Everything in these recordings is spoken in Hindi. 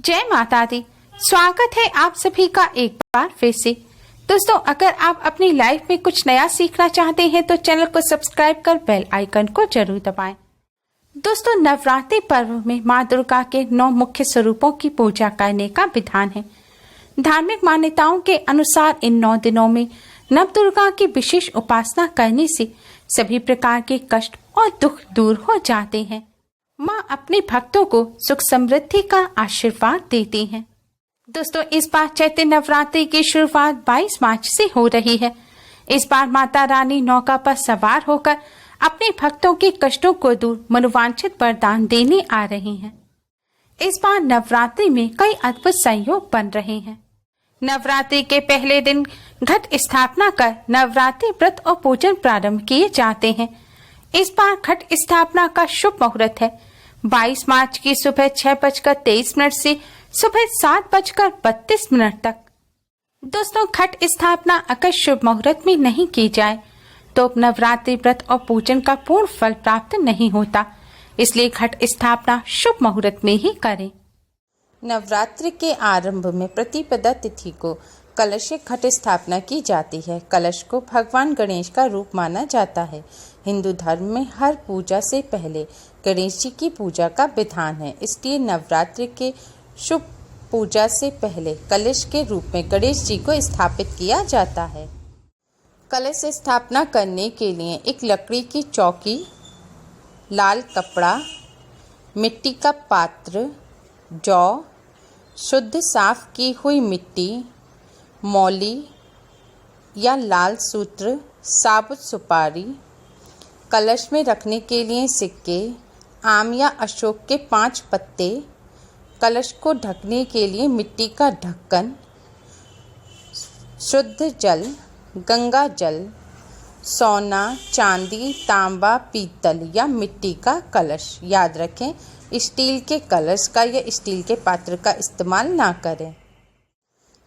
जय माता दी। स्वागत है आप सभी का एक बार फिर से। दोस्तों, अगर आप अपनी लाइफ में कुछ नया सीखना चाहते हैं तो चैनल को सब्सक्राइब कर बेल आइकन को जरूर दबाएं। दोस्तों, नवरात्रि पर्व में माँ दुर्गा के 9 मुख्य स्वरूपों की पूजा करने का विधान है। धार्मिक मान्यताओं के अनुसार इन 9 दिनों में नव दुर्गा की विशेष उपासना करने से सभी प्रकार के कष्ट और दुख दूर हो जाते हैं। माँ अपने भक्तों को सुख समृद्धि का आशीर्वाद देती हैं। दोस्तों, इस बार चैत्र नवरात्रि की शुरुआत 22 मार्च से हो रही है। इस बार माता रानी नौका पर सवार होकर अपने भक्तों के कष्टों को दूर मनोवांछित वरदान देने आ रही हैं। इस बार नवरात्रि में कई अद्भुत संयोग बन रहे हैं। नवरात्रि के पहले दिन घट स्थापना कर नवरात्रि व्रत और पूजन प्रारंभ किए जाते हैं। इस बार घट स्थापना का शुभ मुहूर्त है 22 मार्च की सुबह 6:23 से सुबह 7:32 तक। दोस्तों, घट स्थापना अगर शुभ मुहूर्त में नहीं की जाए तो नवरात्रि व्रत और पूजन का पूर्ण फल प्राप्त नहीं होता, इसलिए घट स्थापना शुभ मुहूर्त में ही करें। नवरात्रि के आरंभ में प्रतिपदा तिथि को कलश घट स्थापना की जाती है। कलश को भगवान गणेश का रूप माना जाता है। हिंदू धर्म में हर पूजा से पहले गणेश जी की पूजा का विधान है, इसलिए नवरात्रि के शुभ पूजा से पहले कलश के रूप में गणेश जी को स्थापित किया जाता है। कलश स्थापना करने के लिए एक लकड़ी की चौकी, लाल कपड़ा, मिट्टी का पात्र, जौ, शुद्ध साफ की हुई मिट्टी, मौली या लाल सूत्र, साबुत सुपारी, कलश में रखने के लिए सिक्के, आम या अशोक के 5 पत्ते, कलश को ढकने के लिए मिट्टी का ढक्कन, शुद्ध जल, गंगा जल, सोना, चांदी, तांबा, पीतल या मिट्टी का कलश। याद रखें, स्टील के कलश का या स्टील के पात्र का इस्तेमाल ना करें।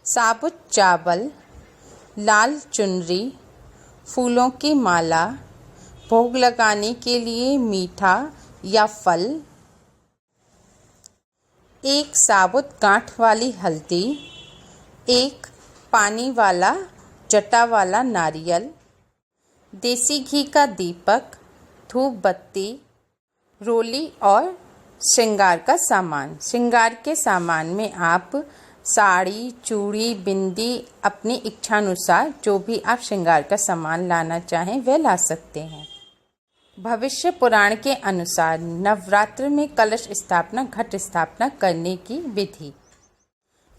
साबुत चावल, लाल चुनरी, फूलों की माला, भोग लगाने के लिए मीठा या फल, एक साबुत गांठ वाली हल्दी, एक पानी वाला जटा वाला नारियल, देसी घी का दीपक, धूप बत्ती, रोली और श्रृंगार का सामान। श्रृंगार के सामान में आप साड़ी, चूड़ी, बिंदी, अपनी इच्छानुसार जो भी आप श्रृंगार का सामान लाना चाहें वह ला सकते हैं। भविष्य पुराण के अनुसार नवरात्र में कलश स्थापना घट स्थापना करने की विधि।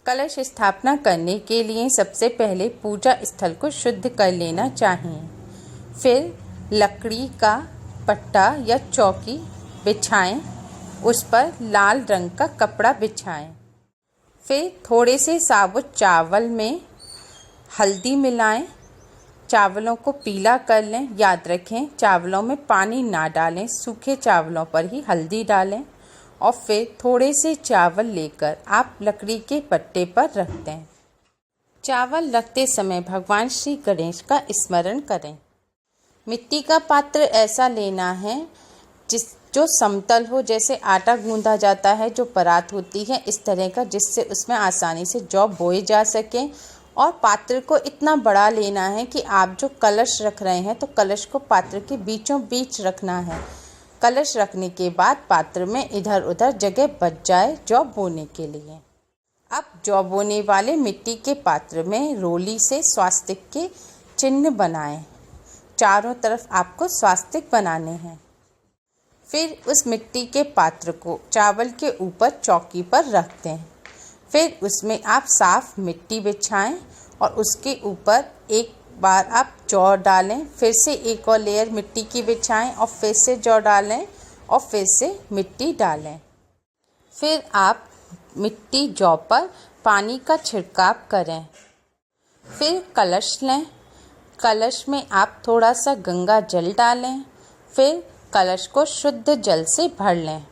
कलश स्थापना करने के लिए सबसे पहले पूजा स्थल को शुद्ध कर लेना चाहिए। फिर लकड़ी का पट्टा या चौकी बिछाएं, उस पर लाल रंग का कपड़ा बिछाएं। फिर थोड़े से साबुत चावल में हल्दी मिलाएं, चावलों को पीला कर लें। याद रखें, चावलों में पानी ना डालें, सूखे चावलों पर ही हल्दी डालें और फिर थोड़े से चावल लेकर आप लकड़ी के पट्टे पर रख दें। चावल रखते समय भगवान श्री गणेश का स्मरण करें। मिट्टी का पात्र ऐसा लेना है जो समतल हो, जैसे आटा गूंदा जाता है, जो परात होती है इस तरह का, जिससे उसमें आसानी से जौ बोए जा सकें। और पात्र को इतना बड़ा लेना है कि आप जो कलश रख रहे हैं तो कलश को पात्र के बीचों बीच रखना है। कलश रखने के बाद पात्र में इधर उधर जगह बच जाए जौ बोने के लिए। अब जौ बोने वाले मिट्टी के पात्र में रोली से स्वास्तिक के चिन्ह बनाएं। चारों तरफ आपको स्वास्तिक बनाने हैं। फिर उस मिट्टी के पात्र को चावल के ऊपर चौकी पर रख दें। फिर उसमें आप साफ मिट्टी बिछाएं और उसके ऊपर एक बार आप जौ डालें, फिर से एक और लेयर मिट्टी की बिछाएं और फिर से जौ डालें और फिर से मिट्टी डालें। फिर आप मिट्टी जौ पर पानी का छिड़काव करें। फिर कलश लें, कलश में आप थोड़ा सा गंगा जल डालें। फिर कलश को शुद्ध जल से भर लें।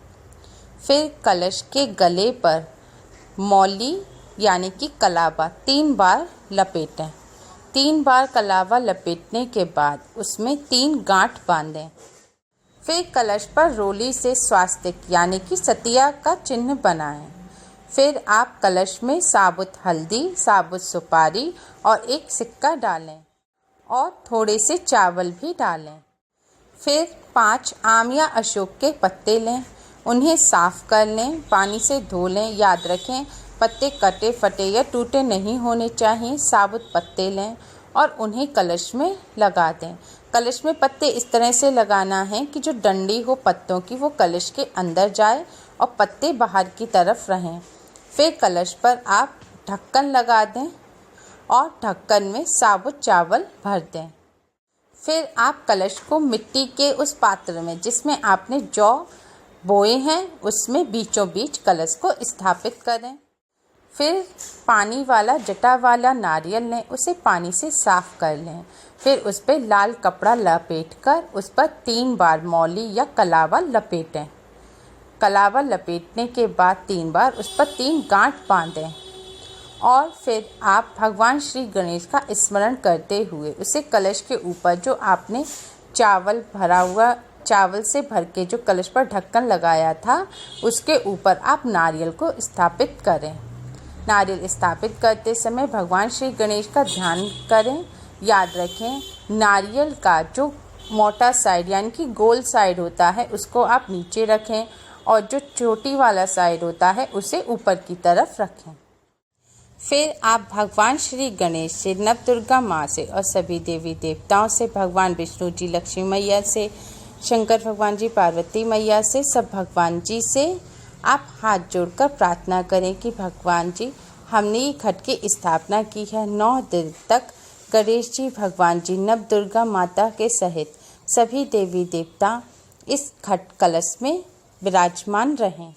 फिर कलश के गले पर मौली यानी कि कलावा 3 बार लपेटें। 3 बार कलावा लपेटने के बाद उसमें 3 गांठ बांधें। फिर कलश पर रोली से स्वास्तिक यानी कि सतिया का चिन्ह बनाएं। फिर आप कलश में साबुत हल्दी, साबुत सुपारी और एक सिक्का डालें और थोड़े से चावल भी डालें। फिर 5 आम या अशोक के पत्ते लें, उन्हें साफ कर लें, पानी से धो लें। याद रखें, पत्ते कटे फटे या टूटे नहीं होने चाहिए। साबुत पत्ते लें और उन्हें कलश में लगा दें। कलश में पत्ते इस तरह से लगाना है कि जो डंडी हो पत्तों की वो कलश के अंदर जाए और पत्ते बाहर की तरफ रहें। फिर कलश पर आप ढक्कन लगा दें और ढक्कन में साबुत चावल भर दें। फिर आप कलश को मिट्टी के उस पात्र में जिसमें आपने जौ बोए हैं उसमें बीचों बीच कलश को स्थापित करें। फिर पानी वाला जटा वाला नारियल लें, उसे पानी से साफ कर लें। फिर उस पर लाल कपड़ा लपेटकर उस पर 3 बार मौली या कलावा लपेटें। कलावा लपेटने के बाद 3 बार उस पर 3 गांठ बांधें और फिर आप भगवान श्री गणेश का स्मरण करते हुए उसे कलश के ऊपर जो आपने चावल से भर के जो कलश पर ढक्कन लगाया था उसके ऊपर आप नारियल को स्थापित करें। नारियल स्थापित करते समय भगवान श्री गणेश का ध्यान करें। याद रखें, नारियल का जो मोटा साइड यानी कि गोल साइड होता है उसको आप नीचे रखें और जो चोटी वाला साइड होता है उसे ऊपर की तरफ रखें। फिर आप भगवान श्री गणेश से, नवदुर्गा माँ से और सभी देवी देवताओं से, भगवान विष्णु जी लक्ष्मी मैया से, शंकर भगवान जी पार्वती मैया से, सब भगवान जी से आप हाथ जोड़कर प्रार्थना करें कि भगवान जी, हमने ये घट की स्थापना की है। 9 दिन तक गणेश जी, भगवान जी, नवदुर्गा माता के सहित सभी देवी देवता इस घट कलश में विराजमान रहें।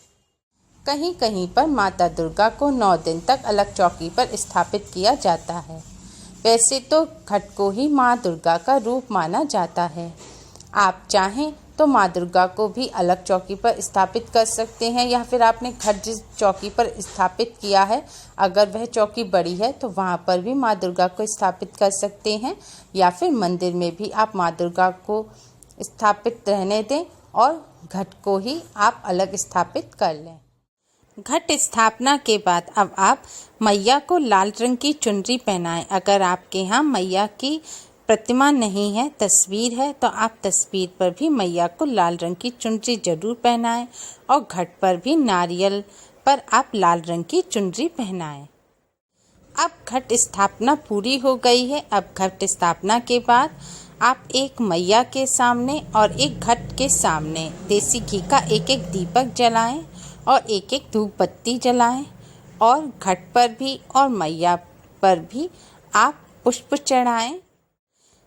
कहीं कहीं पर माता दुर्गा को 9 दिन तक अलग चौकी पर स्थापित किया जाता है। वैसे तो घट को ही माँ दुर्गा का रूप माना जाता है। आप चाहें तो माँ दुर्गा को भी अलग चौकी पर स्थापित कर सकते हैं, या फिर आपने घट जिस चौकी पर स्थापित किया है अगर वह चौकी बड़ी है तो वहाँ पर भी माँ दुर्गा को स्थापित कर सकते हैं, या फिर मंदिर में भी आप माँ दुर्गा को स्थापित रहने दें और घट को ही आप अलग स्थापित कर लें। घट स्थापना के बाद अब आप मैया को लाल रंग की चुनरी पहनाएं। अगर आपके यहाँ मैया की प्रतिमा नहीं है, तस्वीर है, तो आप तस्वीर पर भी मैया को लाल रंग की चुनरी जरूर पहनाएं और घट पर भी नारियल पर आप लाल रंग की चुनरी पहनाएं। अब घट स्थापना पूरी हो गई है। अब घट स्थापना के बाद आप एक मैया के सामने और एक घट के सामने देसी घी का एक दीपक जलाएं और एक धूप बत्ती जलाएं और घट पर भी और मैया पर भी आप पुष्प चढ़ाएं।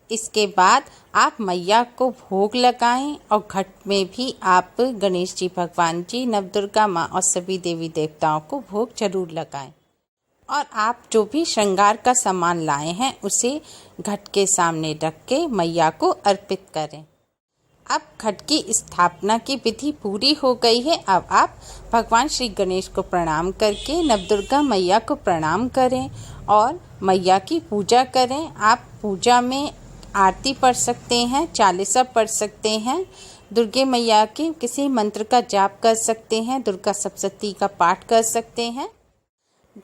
इसके बाद आप मैया को भोग लगाएं और घट में भी आप गणेश जी, भगवान जी, नवदुर्गा माँ और सभी देवी देवताओं को भोग जरूर लगाएं। और आप जो भी श्रृंगार का सामान लाए हैं उसे घट के सामने रख के मैया को अर्पित करें। अब घट की स्थापना की विधि पूरी हो गई है। अब आप भगवान श्री गणेश को प्रणाम करके नवदुर्गा मैया को प्रणाम करें और मैया की पूजा करें। आप पूजा में आरती पढ़ सकते हैं, चालीसा पढ़ सकते हैं, दुर्गे मैया के किसी मंत्र का जाप कर सकते हैं, दुर्गा सप्तशती का पाठ कर सकते हैं।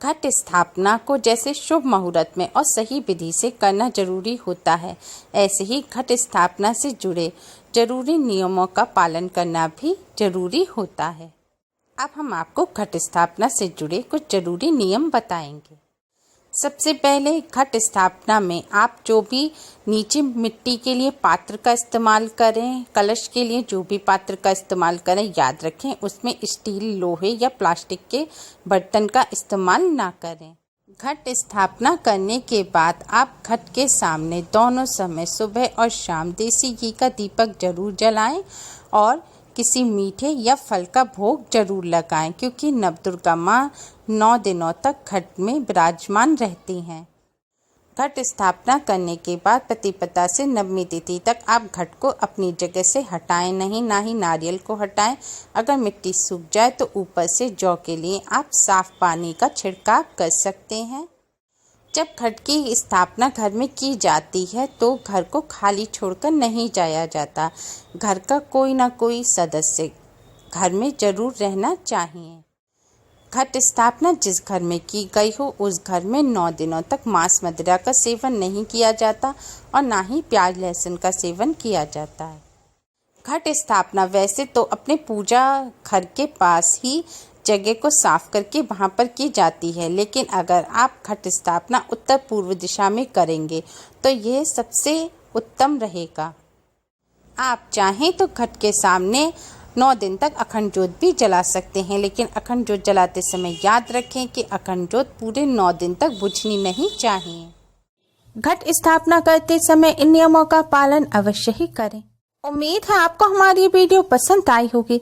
घट स्थापना को जैसे शुभ मुहूर्त में और सही विधि से करना जरूरी होता है, ऐसे ही घट स्थापना से जुड़े जरूरी नियमों का पालन करना भी जरूरी होता है। अब हम आपको घट स्थापना से जुड़े कुछ जरूरी नियम बताएंगे। सबसे पहले घट स्थापना में आप जो भी नीचे मिट्टी के लिए पात्र का इस्तेमाल करें, कलश के लिए जो भी पात्र का इस्तेमाल करें, याद रखें उसमें स्टील, लोहे या प्लास्टिक के बर्तन का इस्तेमाल ना करें। घट स्थापना करने के बाद आप घट के सामने दोनों समय सुबह और शाम देसी घी का दीपक जरूर जलाएं और किसी मीठे या फल का भोग जरूर लगाएं, क्योंकि नवदुर्गा माँ 9 दिनों तक घट में विराजमान रहती हैं। घट स्थापना करने के बाद प्रतिपदा से नवमी तिथि तक आप घट को अपनी जगह से हटाएं नहीं, ना ही नारियल को हटाएं। अगर मिट्टी सूख जाए तो ऊपर से जौ के लिए आप साफ पानी का छिड़काव कर सकते हैं। जब घट की स्थापना घर में की जाती है तो घर को खाली छोड़कर नहीं जाया जाता। घर का कोई ना कोई सदस्य घर में जरूर रहना चाहिए। घट स्थापना जिस घर में की गई हो उस घर में 9 दिनों तक मांस मदिरा का सेवन नहीं किया जाता और ना ही प्याज लहसुन का सेवन किया जाता है। घट स्थापना वैसे तो अपने पूजा घर के पास ही जगह को साफ करके वहां पर की जाती है, लेकिन अगर आप घट स्थापना उत्तर पूर्व दिशा में करेंगे तो यह सबसे उत्तम रहेगा। आप चाहें तो घट के सामने 9 दिन तक अखंड ज्योत भी जला सकते हैं, लेकिन अखंड ज्योत जलाते समय याद रखें कि अखंड ज्योत पूरे 9 दिन तक बुझनी नहीं चाहिए। घट स्थापना करते समय इन नियमों का पालन अवश्य ही करें। उम्मीद है आपको हमारी वीडियो पसंद आई होगी।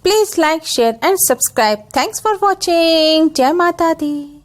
Please like, share and subscribe. Thanks for watching. जय माता दी।